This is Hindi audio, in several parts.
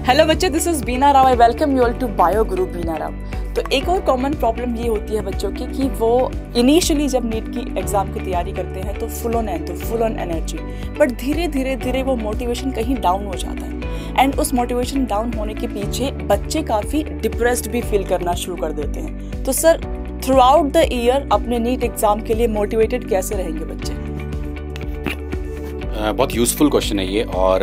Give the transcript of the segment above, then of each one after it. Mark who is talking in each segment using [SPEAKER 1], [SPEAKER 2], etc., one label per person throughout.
[SPEAKER 1] हेलो बच्चे, this is Beena Rao. I welcome you all to Bio Guru Beena Rao. तो एक और कॉमन प्रॉब्लम ये होती है बच्चों की कि वो इनिशियली जब नीट की एग्ज़ाम की तैयारी करते हैं तो फुल ऑन एनर्जी, बट धीरे धीरे वो मोटिवेशन कहीं डाउन हो जाता है। एंड उस मोटिवेशन डाउन होने के पीछे बच्चे काफ़ी डिप्रेस्ड भी फील करना शुरू कर देते हैं। तो sir, through out the year अपने नीट एग्ज़ाम के लिए मोटिवेटेड कैसे रहेंगे बच्चे?
[SPEAKER 2] बहुत यूज़फुल क्वेश्चन है ये, और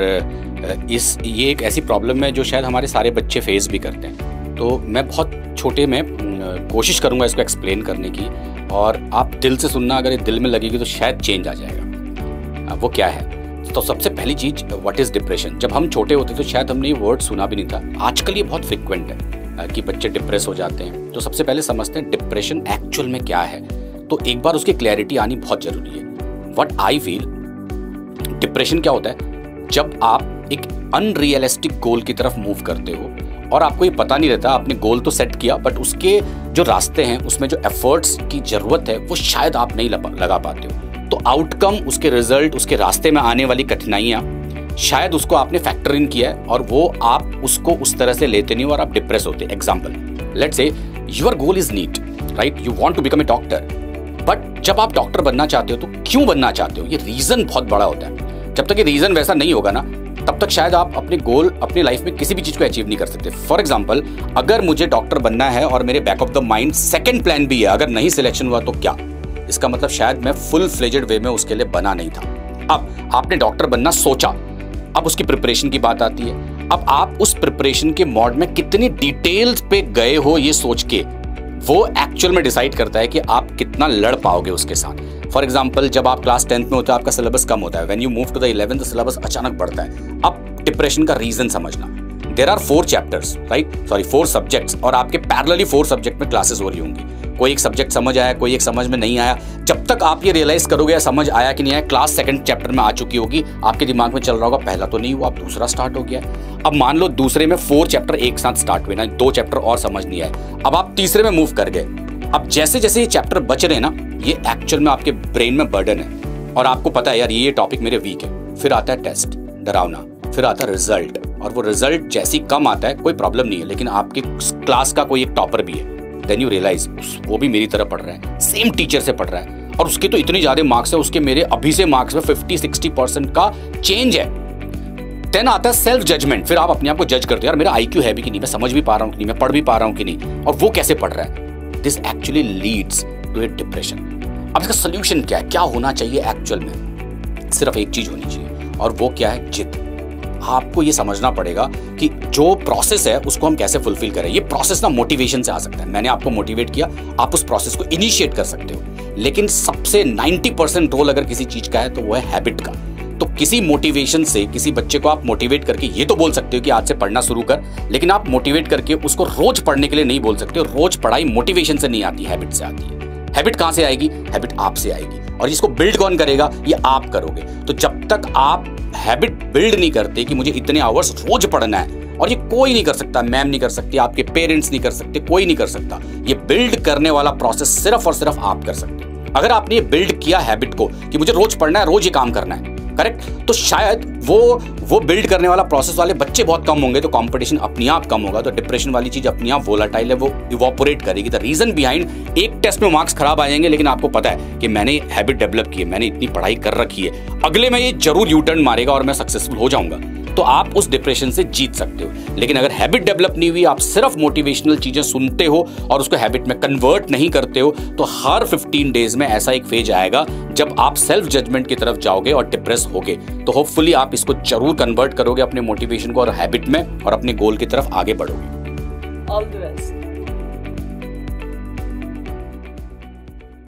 [SPEAKER 2] ये एक ऐसी प्रॉब्लम है जो शायद हमारे सारे बच्चे फेस भी करते हैं। तो मैं बहुत छोटे में कोशिश करूंगा इसको एक्सप्लेन करने की, और आप दिल से सुनना, अगर ये दिल में लगेगी तो शायद चेंज आ जाएगा। वो क्या है? तो सबसे पहली चीज़, व्हाट इज़ डिप्रेशन। जब हम छोटे होते तो शायद हमने ये वर्ड सुना भी नहीं था। आजकल ये बहुत फ्रिक्वेंट है कि बच्चे डिप्रेस हो जाते हैं। तो सबसे पहले समझते हैं डिप्रेशन एक्चुअल में क्या है। तो एक बार उसकी क्लैरिटी आनी बहुत ज़रूरी है। व्हाट आई फील, डिप्रेशन क्या होता है? जब आप एक अनरियलिस्टिक गोल की तरफ मूव करते हो और आपको ये पता नहीं रहता, आपने गोल तो सेट किया बट उसके जो रास्ते हैं, उसमें जो एफर्ट्स की ज़रूरत है वो शायद आप नहीं लगा पाते हो। तो आउटकम, उसके रिजल्ट, उसके रास्ते में आने वाली कठिनाइयाँ, शायद उसको आपने फैक्टर इन किया है और वो आप उसको उस तरह से लेते नहीं हो और आप डिप्रेस होते। Example, let's say your goal is NEET, right? You want to become a doctor, but जब आप डॉक्टर बनना चाहते हो तो क्यों बनना चाहते हो, ये रीज़न बहुत बड़ा होता है। जब तक ये रीज़न वैसा नहीं होगा ना, तब तक शायद आप अपने गोल, अपनी लाइफ में किसी भी चीज़ को अचीव नहीं कर सकते। फॉर एग्जाम्पल, अगर मुझे डॉक्टर बनना है और मेरे back of the mind second plan भी है, अगर नहीं सिलेक्शन हुआ तो क्या, इसका मतलब शायद मैं फुल फ्लेजेड वे में उसके लिए बना नहीं था। अब आपने डॉक्टर बनना सोचा, अब उसकी प्रिपरेशन की बात आती है। अब आप उस प्रिपरेशन के मोड में कितनी डिटेल्स पे गए हो, ये सोच के वो एक्चुअल में डिसाइड करता है कि आप कितना लड़ पाओगे उसके साथ। फॉर एग्जाम्पल, जब आप क्लास 10th में होते हो आपका सिलेबस कम होता है। When you move to the 11th syllabus अचानक बढ़ता है। अब डिप्रेशन का रीजन समझना। There are 4 chapters, right? 4 subjects, और आपके पैरेलली 4 सब्जेक्ट में क्लासेस हो रही होंगी। कोई एक सब्जेक्ट समझ आया, कोई एक समझ में नहीं आया। जब तक आप ये रियलाइज करोगे समझ आया कि नहीं आया, क्लास 2nd चैप्टर में आ चुकी होगी, आपके दिमाग में चल रहा होगा पहला तो नहीं हुआ, अब दूसरा स्टार्ट हो गया। अब मान लो दूसरे में 4 चैप्टर एक साथ स्टार्ट हुए ना, 2 चैप्टर और समझ नहीं आए, अब आप तीसरे में मूव कर गए। अब जैसे जैसे ये चैप्टर बच रहे हैं ना, ये एक्चुअल में आपके ब्रेन में बर्डन है और आपको पता है यार ये टॉपिक मेरे वीक है। फिर आता है टेस्ट, डरावना, फिर आता है रिजल्ट, और वो रिजल्ट जैसे ही कम आता है कोई प्रॉब्लम नहीं है, लेकिन आपकी क्लास का कोई एक टॉपर भी है। देन यू रियलाइज वो भी मेरी तरह पढ़ रहा है, सेम टीचर से पढ़ रहा है, और उसके तो इतने ज्यादा मार्क्स है, उसके मेरे अभी से मार्क्स में 50-60% का चेंज है। देन आता है सेल्फ जजमेंट। फिर आप अपने आप को जज करते हो, यार मेरा IQ है भी कि नहीं, मैं समझ भी पा रहा हूँ कि नहीं, मैं पढ़ भी पा रहा हूँ कि नहीं, और वो कैसे पढ़ रहा है। This actually leads to a depression. अब इसका सोल्यूशन क्या है, क्या होना चाहिए एक्चुअल में? सिर्फ एक चीज होनी चाहिए, और वो क्या है? जिद। आपको ये समझना पड़ेगा कि जो प्रोसेस है उसको हम कैसे फुलफिल करें। ये प्रोसेस ना मोटिवेशन से आ सकता है। मैंने आपको मोटिवेट किया, आप उस प्रोसेस को इनिशिएट कर सकते हो, लेकिन सबसे 90% रोल अगर किसी चीज का है तो वो है हैबिट का। तो किसी मोटिवेशन से किसी बच्चे को आप मोटिवेट करके ये तो बोल सकते हो कि आज से पढ़ना शुरू कर, लेकिन आप मोटिवेट करके उसको रोज पढ़ने के लिए नहीं बोल सकते हो। रोज पढ़ाई मोटिवेशन से नहीं आती, हैबिट से आती है। हैबिट कहां से आएगी? हैबिट आपसे आएगी, और इसको बिल्ड कौन करेगा? ये आप करोगे। तो जब तक आप हैबिट बिल्ड नहीं करते कि मुझे इतने आवर्स रोज पढ़ना है, और ये कोई नहीं कर सकता, मैम नहीं कर सकती, आपके पेरेंट्स नहीं कर सकते, कोई नहीं कर सकता। ये बिल्ड करने वाला प्रोसेस सिर्फ और सिर्फ आप कर सकते हो। अगर आपने ये बिल्ड किया हैबिट को कि मुझे रोज पढ़ना है, रोज ये काम करना है, करेक्ट, तो शायद वो बिल्ड करने वाला प्रोसेस वाले बच्चे बहुत कम होंगे, तो कंपटीशन अपने आप कम होगा, तो डिप्रेशन वाली चीज अपने आप वोलाटाइल है, वो इवोपोरेट करेगी। द रीजन बिहाइंड, एक टेस्ट में मार्क्स खराब आ जाएंगे, लेकिन आपको पता है कि मैंने हैबिट डेवलप की है, मैंने इतनी पढ़ाई कर रखी है, अगले में ये जरूर यू टर्न मारेगा और मैं सक्सेसफुल हो जाऊंगा। तो आप उस डिप्रेशन से जीत सकते हो। लेकिन अगर हैबिट डेवलप नहीं हुई, आप सिर्फ मोटिवेशनल चीजें सुनते हो और उसको हैबिट में कन्वर्ट नहीं करते हो, तो हर 15 डेज में ऐसा एक फेज आएगा जब आप सेल्फ जजमेंट की तरफ जाओगे और डिप्रेस होगे। तो होपफुली आप इसको जरूर कन्वर्ट करोगे अपने मोटिवेशन को और हैबिट में, और अपने गोल की तरफ आगे बढ़ोगे।
[SPEAKER 1] All the best.